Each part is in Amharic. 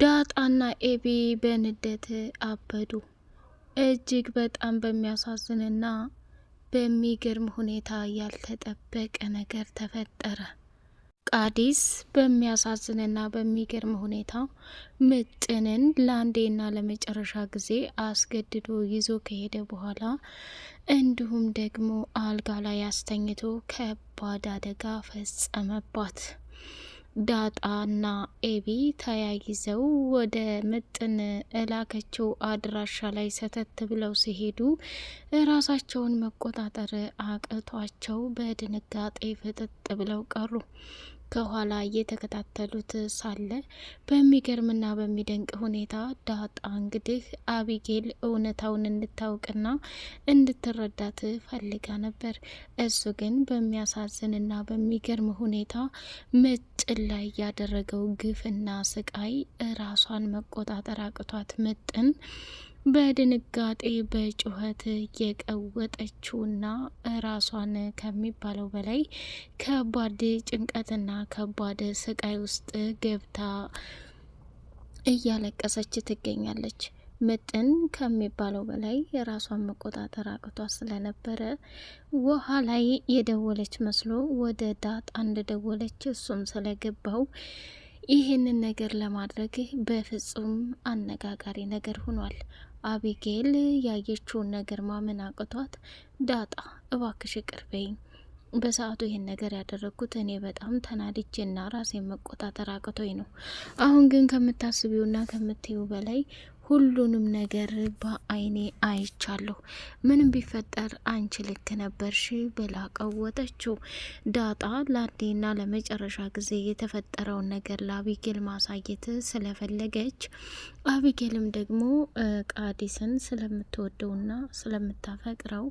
ዳጣና ኤቢ በንዴት አበዱ። እጅግ በጣም በሚያሳዝንና በሚገርም ሁኔታ ያልተጠበቀ ነገር ተፈጠረ። ቃዲስ በሚያሳዝንና በሚገርም ሁኔታ ምጥንን ለአንዴና ለመጨረሻ ጊዜ አስገድዶ ይዞ ከሄደ በኋላ እንዲሁም ደግሞ አልጋ ላይ አስተኝቶ ከባድ አደጋ ፈጸመባት። ዳጣና ኤቢ ተያይዘው ወደ ምጥን እላከችው አድራሻ ላይ ሰተት ብለው ሲሄዱ ራሳቸውን መቆጣጠር አቅቷቸው በድንጋጤ ፍጥጥ ብለው ቀሩ። ከኋላ እየተከታተሉት ሳለ በሚገርምና በሚደንቅ ሁኔታ ዳጣ እንግዲህ አቢጌል እውነታውን እንድታውቅና እንድትረዳት ፈልጋ ነበር። እሱ ግን በሚያሳዝንና በሚገርም ሁኔታ ምጥን ላይ ያደረገው ግፍና ስቃይ ራሷን መቆጣጠር አቅቷት ምጥን በድንጋጤ በጩኸት የቀወጠችውና ራሷን ከሚባለው በላይ ከባድ ጭንቀትና ከባድ ስቃይ ውስጥ ገብታ እያለቀሰች ትገኛለች። ምጥን ከሚባለው በላይ የራሷን መቆጣጠር አቅቷት ስለነበረ ውሃ ላይ የደወለች መስሎ ወደ ዳጣ እንደደወለች እሱም ስለገባው ይህንን ነገር ለማድረግ በፍጹም አነጋጋሪ ነገር ሆኗል። አቢጌል ያየችውን ነገር ማመን አቅቷት ዳጣ እባክሽ ይቅር በይኝ፣ በሰዓቱ ይህን ነገር ያደረግኩት እኔ በጣም ተናድጄና ራሴን መቆጣጠር አቅቶኝ ነው። አሁን ግን ከምታስቢውና ከምትይው በላይ ሁሉንም ነገር በአይኔ አይቻለሁ። ምንም ቢፈጠር አንቺ ልክ ነበርሽ ብላ ቀወጠችው። ዳጣ ለአንዴና ለመጨረሻ ጊዜ የተፈጠረውን ነገር ለአቢጌል ማሳየት ስለፈለገች አቢጌልም ደግሞ ቃዲስን ስለምትወደውና ስለምታፈቅረው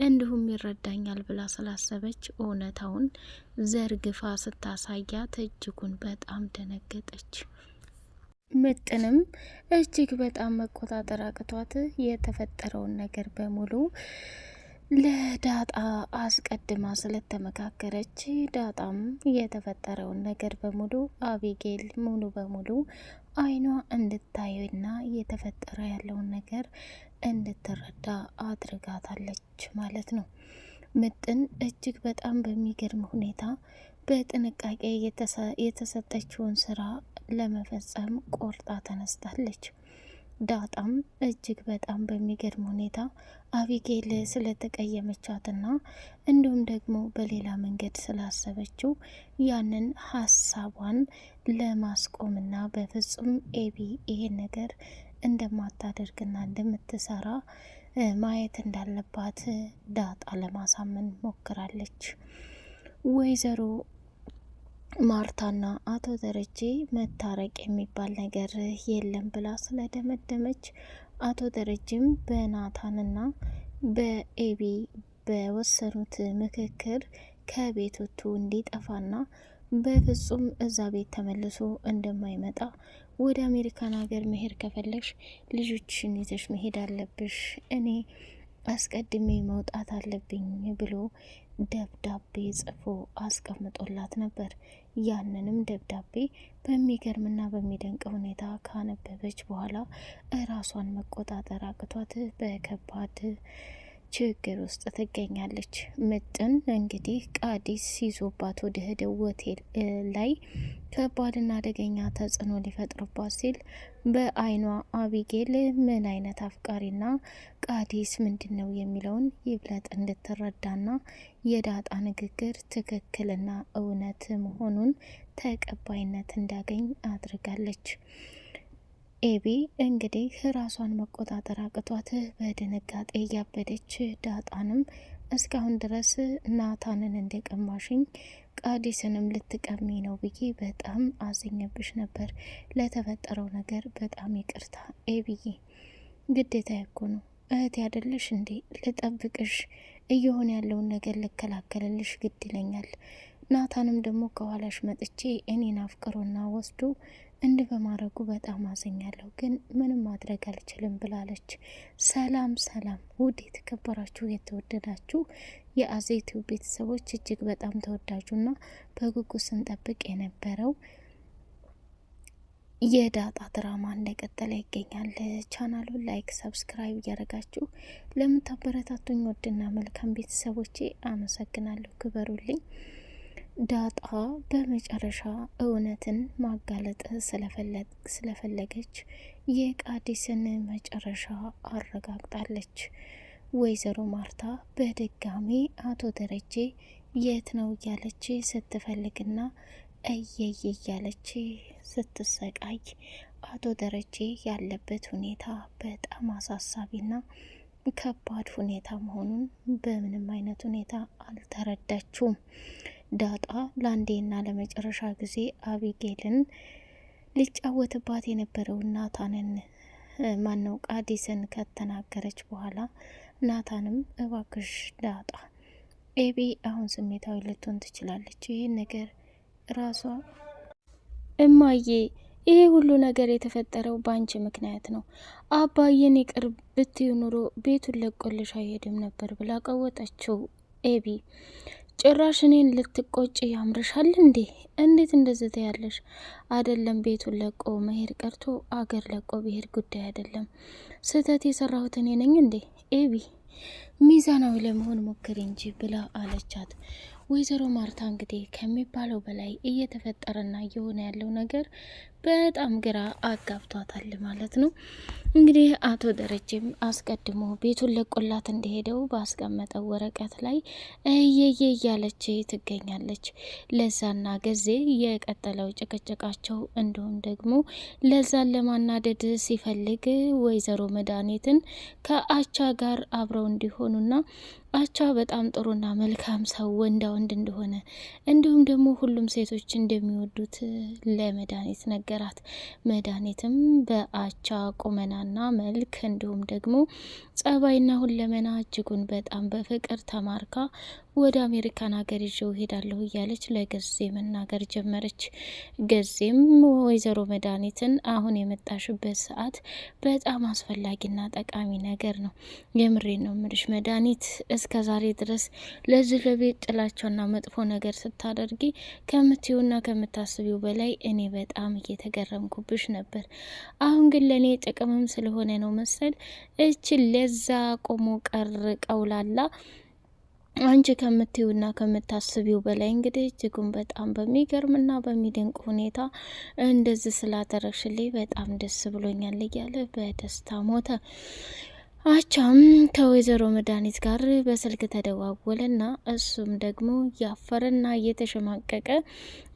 እንዲሁም ይረዳኛል ብላ ስላሰበች እውነታውን ዘርግፋ ስታሳያት እጅጉን በጣም ደነገጠች። ምጥንም እጅግ በጣም መቆጣጠር አቅቷት የተፈጠረውን ነገር በሙሉ ለዳጣ አስቀድማ ስለተመካከረች ዳጣም የተፈጠረውን ነገር በሙሉ አቢጌል ሙሉ በሙሉ አይኗ እንድታየውና እየተፈጠረ ያለውን ነገር እንድትረዳ አድርጋታለች ማለት ነው። ምጥን እጅግ በጣም በሚገርም ሁኔታ በጥንቃቄ የተሰጠችውን ስራ ለመፈጸም ቆርጣ ተነስታለች። ዳጣም እጅግ በጣም በሚገርም ሁኔታ አቢጌል ስለተቀየመቻትና እንዲሁም ደግሞ በሌላ መንገድ ስላሰበችው ያንን ሀሳቧን ለማስቆምና በፍጹም ኤቢ ይሄን ነገር እንደማታደርግና እንደምትሰራ ማየት እንዳለባት ዳጣ ለማሳመን ሞክራለች። ወይዘሮ ማርታና አቶ ደረጀ መታረቅ የሚባል ነገር የለም ብላ ስለደመደመች አቶ ደረጀም በናታንና በኤቢ በወሰኑት ምክክር ከቤት ወጥቶ እንዲጠፋና በፍጹም እዛ ቤት ተመልሶ እንደማይመጣ ወደ አሜሪካን ሀገር መሄድ ከፈለግሽ ልጆችሽን ይዘሽ መሄድ አለብሽ፣ እኔ አስቀድሜ መውጣት አለብኝ ብሎ ደብዳቤ ጽፎ አስቀምጦላት ነበር። ያንንም ደብዳቤ በሚገርምና በሚደንቅ ሁኔታ ካነበበች በኋላ እራሷን መቆጣጠር አቅቷት በከባድ ችግር ውስጥ ትገኛለች። ምጥን እንግዲህ ቃዲስ ይዞባት ወደ ሄደው ሆቴል ላይ ከባድና አደገኛ ተጽዕኖ ሊፈጥርባት ሲል በአይኗ አቢጌል ምን አይነት አፍቃሪና ቃዲስ ምንድን ነው የሚለውን ይብለጥ እንድትረዳና የዳጣ ንግግር ትክክልና እውነት መሆኑን ተቀባይነት እንዳገኝ አድርጋለች። ኤቢ እንግዲህ ራሷን መቆጣጠር አቅቷት በድንጋጤ እያበደች ዳጣንም እስካሁን ድረስ ናታንን እንደቀማሽኝ ቃዲስንም ልትቀሚ ነው ብዬ በጣም አዝኜብሽ ነበር። ለተፈጠረው ነገር በጣም ይቅርታ ኤቢዬ፣ ግዴታ እኮ ነው እህት ያደለሽ እንዴ? ልጠብቅሽ፣ እየሆነ ያለውን ነገር ልከላከልልሽ ግድ ይለኛል። ናታንም ደግሞ ከኋላሽ መጥቼ እኔን አፍቅሮና ወስዶ እንድ በማድረጉ በጣም አዘኛለሁ፣ ግን ምንም ማድረግ አልችልም ብላለች። ሰላም ሰላም! ውድ የተከበራችሁ የተወደዳችሁ የአዜቲው ቤተሰቦች እጅግ በጣም ተወዳጁና በጉጉት ስንጠብቅ የነበረው የዳጣ ድራማ እንደቀጠለ ይገኛል። ቻናሉን ላይክ፣ ሰብስክራይብ እያደረጋችሁ ለምታበረታቱኝ ውድና መልካም ቤተሰቦቼ አመሰግናለሁ። ክበሩልኝ። ዳጣ በመጨረሻ እውነትን ማጋለጥ ስለፈለገች የቃዲስን መጨረሻ አረጋግጣለች። ወይዘሮ ማርታ በድጋሚ አቶ ደረጀ የት ነው እያለች ስትፈልግና እየየ እያለች ስትሰቃይ አቶ ደረጀ ያለበት ሁኔታ በጣም አሳሳቢና ከባድ ሁኔታ መሆኑን በምንም አይነት ሁኔታ አልተረዳችውም። ዳጣ ለአንዴና ለመጨረሻ ጊዜ አቢጌልን ሊጫወትባት የነበረው ናታንን ማነው ቃዲስን ከተናገረች በኋላ ናታንም እባክሽ ዳጣ ኤቢ አሁን ስሜታዊ ልትሆን ትችላለች፣ ይህን ነገር ራሷ እማዬ ይሄ ሁሉ ነገር የተፈጠረው ባንቺ ምክንያት ነው። አባዬን ይቅር ብትዩ ኑሮ ቤቱን ለቆልሽ አይሄድም ነበር ብላ ቀወጠችው። ኤቢ ጭራሽ እኔን ልትቆጭ ያምርሻል እንዴ? እንዴት እንደዚህ ትያለሽ? አይደለም ቤቱን ለቆ መሄድ ቀርቶ አገር ለቆ ብሄድ ጉዳይ አይደለም። ስህተት የሰራሁት እኔ ነኝ እንዴ? ኤቢ ሚዛናዊ ለመሆን ሞክር እንጂ ብላ አለቻት። ወይዘሮ ማርታ እንግዲህ ከሚባለው በላይ እየተፈጠረና እየሆነ ያለው ነገር በጣም ግራ አጋብቷታል ማለት ነው። እንግዲህ አቶ ደረጀም አስቀድሞ ቤቱን ለቆላት እንደሄደው ባስቀመጠው ወረቀት ላይ እየየ እያለች ትገኛለች። ለዛና ጊዜ የቀጠለው ጭቅጭቃቸው እንዲሁም ደግሞ ለዛን ለማናደድ ሲፈልግ ወይዘሮ መድኃኒትን ከአቻ ጋር አብረው እንዲሆኑና አቻ በጣም ጥሩና መልካም ሰው ወንዳ ወንድ እንደሆነ እንዲሁም ደግሞ ሁሉም ሴቶች እንደሚወዱት ለመድኃኒት ነገራት። መድኃኒትም በአቻ ቁመናና መልክ እንዲሁም ደግሞ ጸባይና ሁለመና እጅጉን በጣም በፍቅር ተማርካ ወደ አሜሪካን ሀገር ይዤው ሄዳለሁ እያለች ለገዜ መናገር ጀመረች። ገዜም ወይዘሮ መድኃኒትን አሁን የመጣሽበት ሰዓት በጣም አስፈላጊና ጠቃሚ ነገር ነው። የምሬን ነው ምልሽ መድኃኒት እስከ ዛሬ ድረስ ለዚህ ለቤት ጥላቻና መጥፎ ነገር ስታደርጊ ከምትዩና ከምታስቢው በላይ እኔ በጣም እየተገረምኩብሽ ነበር። አሁን ግን ለእኔ ጥቅምም ስለሆነ ነው መሰል እችን ለዛ ቆሞ ቀር ቀውላላ አንቺ ከምትዩና ከምታስቢው በላይ እንግዲህ እጅጉን በጣም በሚገርምና በሚደንቅ ሁኔታ እንደዚህ ስላደረግሽልኝ በጣም ደስ ብሎኛል እያለ በደስታ ሞተ። አቻም ከወይዘሮ መድኃኒት ጋር በስልክ ተደዋወለና እሱም ደግሞ ያፈረና እየተሸማቀቀ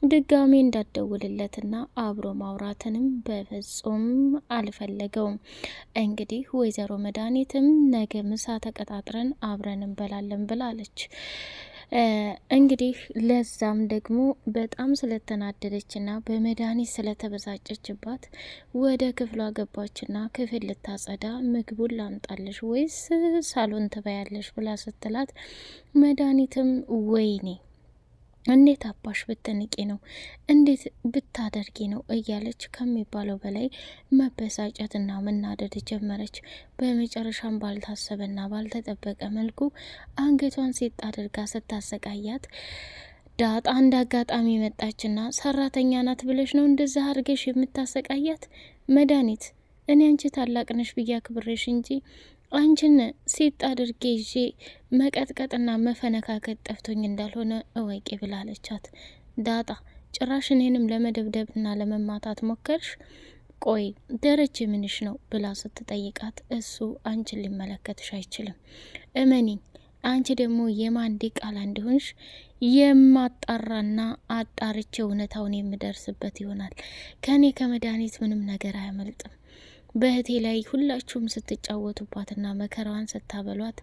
ድጋሚ እንዳደውልለትና አብሮ ማውራትንም በፍጹም አልፈለገውም። እንግዲህ ወይዘሮ መድኃኒትም ነገ ምሳ ተቀጣጥረን አብረን እንበላለን ብላለች። እንግዲህ ለዛም ደግሞ በጣም ስለተናደደችና በመድኃኒት ስለተበሳጨችባት ወደ ክፍሏ ገባችና ክፍል ልታጸዳ ምግቡን ላምጣልሽ ወይስ ሳሎን ትበያለሽ ብላ ስትላት መድኃኒትም ወይኔ እንዴት አባሽ ብትንቂ ነው እንዴት ብታደርጊ ነው እያለች ከሚባለው በላይ መበሳጨትና መናደድ ጀመረች። በመጨረሻም ባልታሰበና ባልተጠበቀ መልኩ አንገቷን ሴት አድርጋ ስታሰቃያት ዳጣ አንድ አጋጣሚ መጣችና ሰራተኛ ናት ብለሽ ነው እንደዛ አድርገሽ የምታሰቃያት? መድኃኒት እኔ አንቺ ታላቅ ነሽ ብዬ አክብሬሽ እንጂ አንቺን ሴት አድርጌ ይዤ መቀጥቀጥና መፈነካከት ጠፍቶኝ እንዳልሆነ እወቂ ብላለቻት። ዳጣ ጭራሽ እኔንም ለመደብደብና ለመማታት ሞከርሽ? ቆይ ደረጀ ምንሽ ነው ብላ ስትጠይቃት እሱ አንቺን ሊመለከትሽ አይችልም፣ እመኒኝ። አንቺ ደግሞ የማን ዲቃላ እንደሆንሽ የማጣራና አጣርቼ እውነታውን የምደርስበት ይሆናል። ከኔ ከመድኃኒት ምንም ነገር አያመልጥም። በእህቴ ላይ ሁላችሁም ስትጫወቱባትና መከራዋን ስታበሏት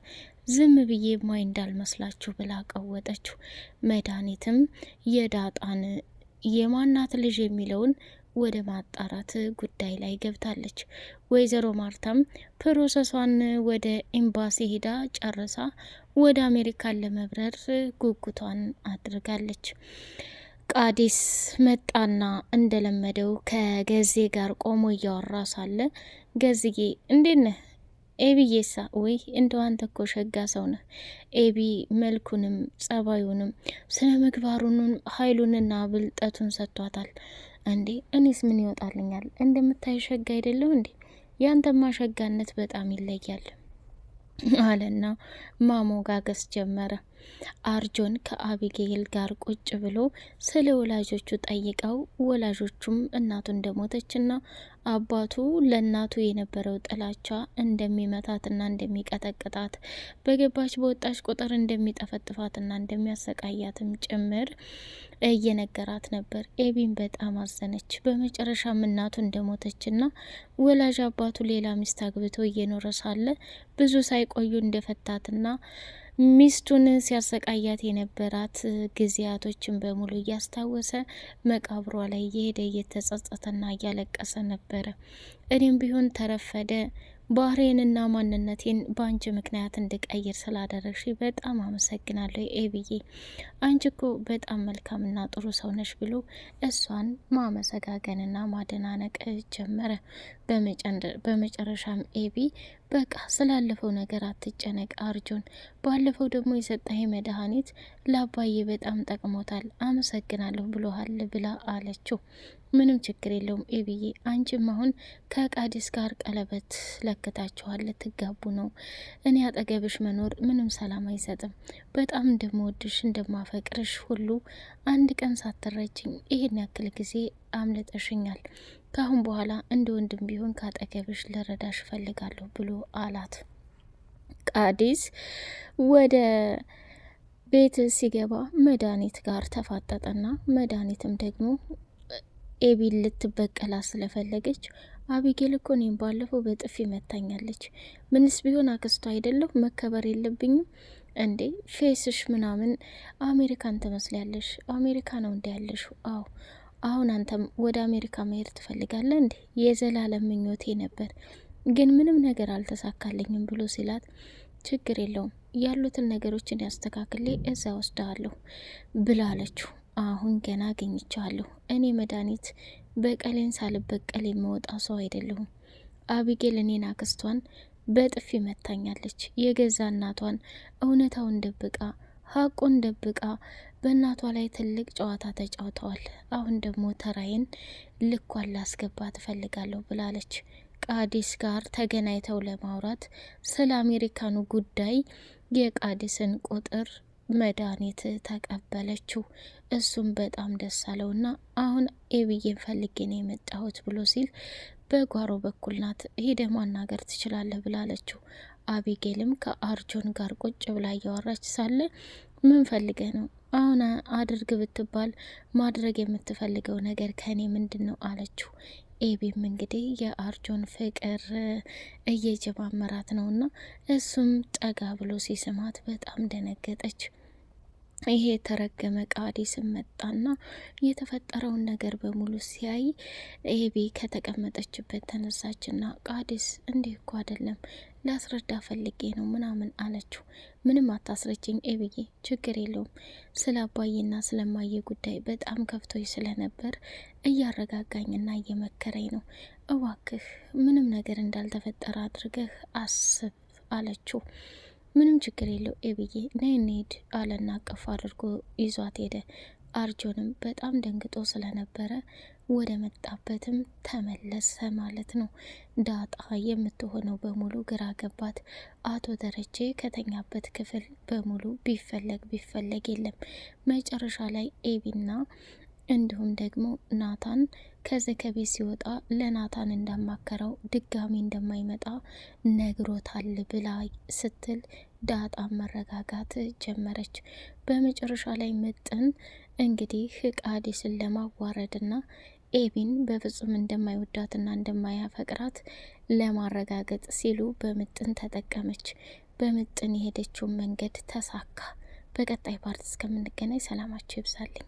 ዝም ብዬ ማይ እንዳልመስላችሁ ብላ ቀወጠችው። መድኃኒትም የዳጣን የማናት ልጅ የሚለውን ወደ ማጣራት ጉዳይ ላይ ገብታለች። ወይዘሮ ማርታም ፕሮሰሷን ወደ ኤምባሲ ሄዳ ጨርሳ ወደ አሜሪካን ለመብረር ጉጉቷን አድርጋለች። ቃዲስ መጣና እንደለመደው ከገዜ ጋር ቆሞ እያወራ ሳለ ገዝዬ እንዴት ነህ? ኤቢዬሳ ወይ እንደው አንተ እኮ ሸጋ ሰው ነህ። ኤቢ መልኩንም ጸባዩንም ስነ ምግባሩንም ኃይሉንና ብልጠቱን ሰጥቷታል። እንዴ እኔስ ምን ይወጣልኛል? እንደምታይ ሸጋ አይደለሁ እንዴ? ያንተማ ሸጋነት በጣም ይለያል አለና ማሞጋገስ ጀመረ። አርጆን ከአቢጌል ጋር ቁጭ ብሎ ስለ ወላጆቹ ጠይቀው ወላጆቹም እናቱ እንደሞተችና አባቱ ለእናቱ የነበረው ጥላቻ እንደሚመታትና እንደሚቀጠቅጣት በገባች በወጣች ቁጥር እንደሚጠፈጥፋትና እንደሚያሰቃያትም ጭምር እየነገራት ነበር። ኤቢን በጣም አዘነች። በመጨረሻም እናቱ እንደሞተችና ወላጅ አባቱ ሌላ ሚስት አግብቶ እየኖረ ሳለ ብዙ ሳይቆዩ እንደፈታትና ሚስቱን ሲያሰቃያት የነበራት ጊዜያቶችን በሙሉ እያስታወሰ መቃብሯ ላይ እየሄደ እየተጸጸተና እያለቀሰ ነበረ። እኔም ቢሆን ተረፈደ ባህሬንና ማንነቴን በአንቺ ምክንያት እንድቀይር ስላደረግሽ በጣም አመሰግናለሁ ኤቢዬ፣ አንቺ እኮ በጣም መልካምና ጥሩ ሰው ነሽ ብሎ እሷን ማመሰጋገንና ማደናነቅ ጀመረ። በመጨረሻም ኤቢ በቃ ስላለፈው ነገር አትጨነቅ አርጆን፣ ባለፈው ደግሞ የሰጠህ መድኃኒት ለአባዬ በጣም ጠቅሞታል፣ አመሰግናለሁ ብሎሃል ብላ አለችው። ምንም ችግር የለውም ኤቢዬ፣ አንቺም አሁን ከቃዲስ ጋር ቀለበት ለክታችኋል፣ ልትጋቡ ነው። እኔ አጠገብሽ መኖር ምንም ሰላም አይሰጥም። በጣም እንደምወድሽ እንደማፈቅርሽ ሁሉ አንድ ቀን ሳትረጅኝ ይህን ያክል ጊዜ አምልጠሽኛል። ካሁን በኋላ እንደ ወንድም ቢሆን ካጠገብሽ ልረዳሽ እፈልጋለሁ ብሎ አላት። ቃዲስ ወደ ቤት ሲገባ መድኃኒት ጋር ተፋጠጠና መድኃኒትም ደግሞ ኤቢን ልትበቀላ ስለፈለገች አቢጌል እኮ እኔም ባለፈው በጥፊ መታኛለች። ምንስ ቢሆን አክስቷ አይደለሁ መከበር የለብኝም እንዴ? ፌስሽ ምናምን አሜሪካን ትመስላለሽ። አሜሪካ ነው እንዲ ያለሽ? አዎ። አሁን አንተም ወደ አሜሪካ መሄድ ትፈልጋለህ እንዴ? የዘላለም ምኞቴ ነበር፣ ግን ምንም ነገር አልተሳካልኝም ብሎ ሲላት ችግር የለውም ያሉትን ነገሮችን ያስተካክሌ እዛ ወስዳለሁ ብላለችው። አሁን ገና አገኝቻለሁ። እኔ መድኃኒት በቀሌን ሳልበቀል የመወጣ ሰው አይደለሁም። አቢጌል እኔን አክስቷን በጥፊ መታኛለች። የገዛ እናቷን እውነታውን ደብቃ ሀቁን ደብቃ በእናቷ ላይ ትልቅ ጨዋታ ተጫውተዋል። አሁን ደግሞ ተራይን ልኳን ላስገባ ትፈልጋለሁ ብላለች። ቃዲስ ጋር ተገናኝተው ለማውራት ስለ አሜሪካኑ ጉዳይ የቃዲስን ቁጥር መድኃኒት ተቀበለችው። እሱም በጣም ደስ አለውና አሁን ኤቢዬን ፈልጌ ነው የመጣሁት ብሎ ሲል በጓሮ በኩል ናት፣ ሄደ ማናገር ትችላለህ ብላለችው። አቢጌልም ከአርጆን ጋር ቁጭ ብላ እያወራች ሳለ ምን ፈልገህ ነው? አሁን አድርግ ብትባል ማድረግ የምትፈልገው ነገር ከኔ ምንድን ነው አለችው። ኤቢም እንግዲህ የአርጆን ፍቅር እየጀማመራት ነውና እሱም ጠጋ ብሎ ሲስማት በጣም ደነገጠች። ይሄ የተረገመ ቃዲስ መጣና የተፈጠረውን ነገር በሙሉ ሲያይ ኤቢ ከተቀመጠችበት ተነሳችና ቃዲስ እንዲህ እኮ አይደለም ላስረዳ ፈልጌ ነው ምናምን አለችው። ምንም አታስረጅኝ ኤቢዬ፣ ችግር የለውም። ስለ አባዬና ስለማየ ጉዳይ በጣም ከፍቶኝ ስለነበር እያረጋጋኝና እየመከረኝ ነው። እባክህ ምንም ነገር እንዳልተፈጠረ አድርገህ አስብ አለችው። ምንም ችግር የለው ኤቢዬ፣ ነይ እንሂድ አለና አቀፍ አድርጎ ይዟት ሄደ። አርጆንም በጣም ደንግጦ ስለነበረ ወደ መጣበትም ተመለሰ ማለት ነው። ዳጣ የምትሆነው በሙሉ ግራ ገባት። አቶ ደረጀ ከተኛበት ክፍል በሙሉ ቢፈለግ የለም። መጨረሻ ላይ ኤቢና እንዲሁም ደግሞ ናታን ከዚህ ከቤት ሲወጣ ለናታን እንዳማከረው ድጋሚ እንደማይመጣ ነግሮታል ብላ ስትል ዳጣ መረጋጋት ጀመረች። በመጨረሻ ላይ ምጥን እንግዲህ ቃዲስን ለማዋረድና ኤቢን በፍጹም እንደማይወዳትና እንደማያፈቅራት ለማረጋገጥ ሲሉ በምጥን ተጠቀመች። በምጥን የሄደችውን መንገድ ተሳካ። በቀጣይ ፓርት እስከምንገናኝ ሰላማችሁ ይብዛልኝ።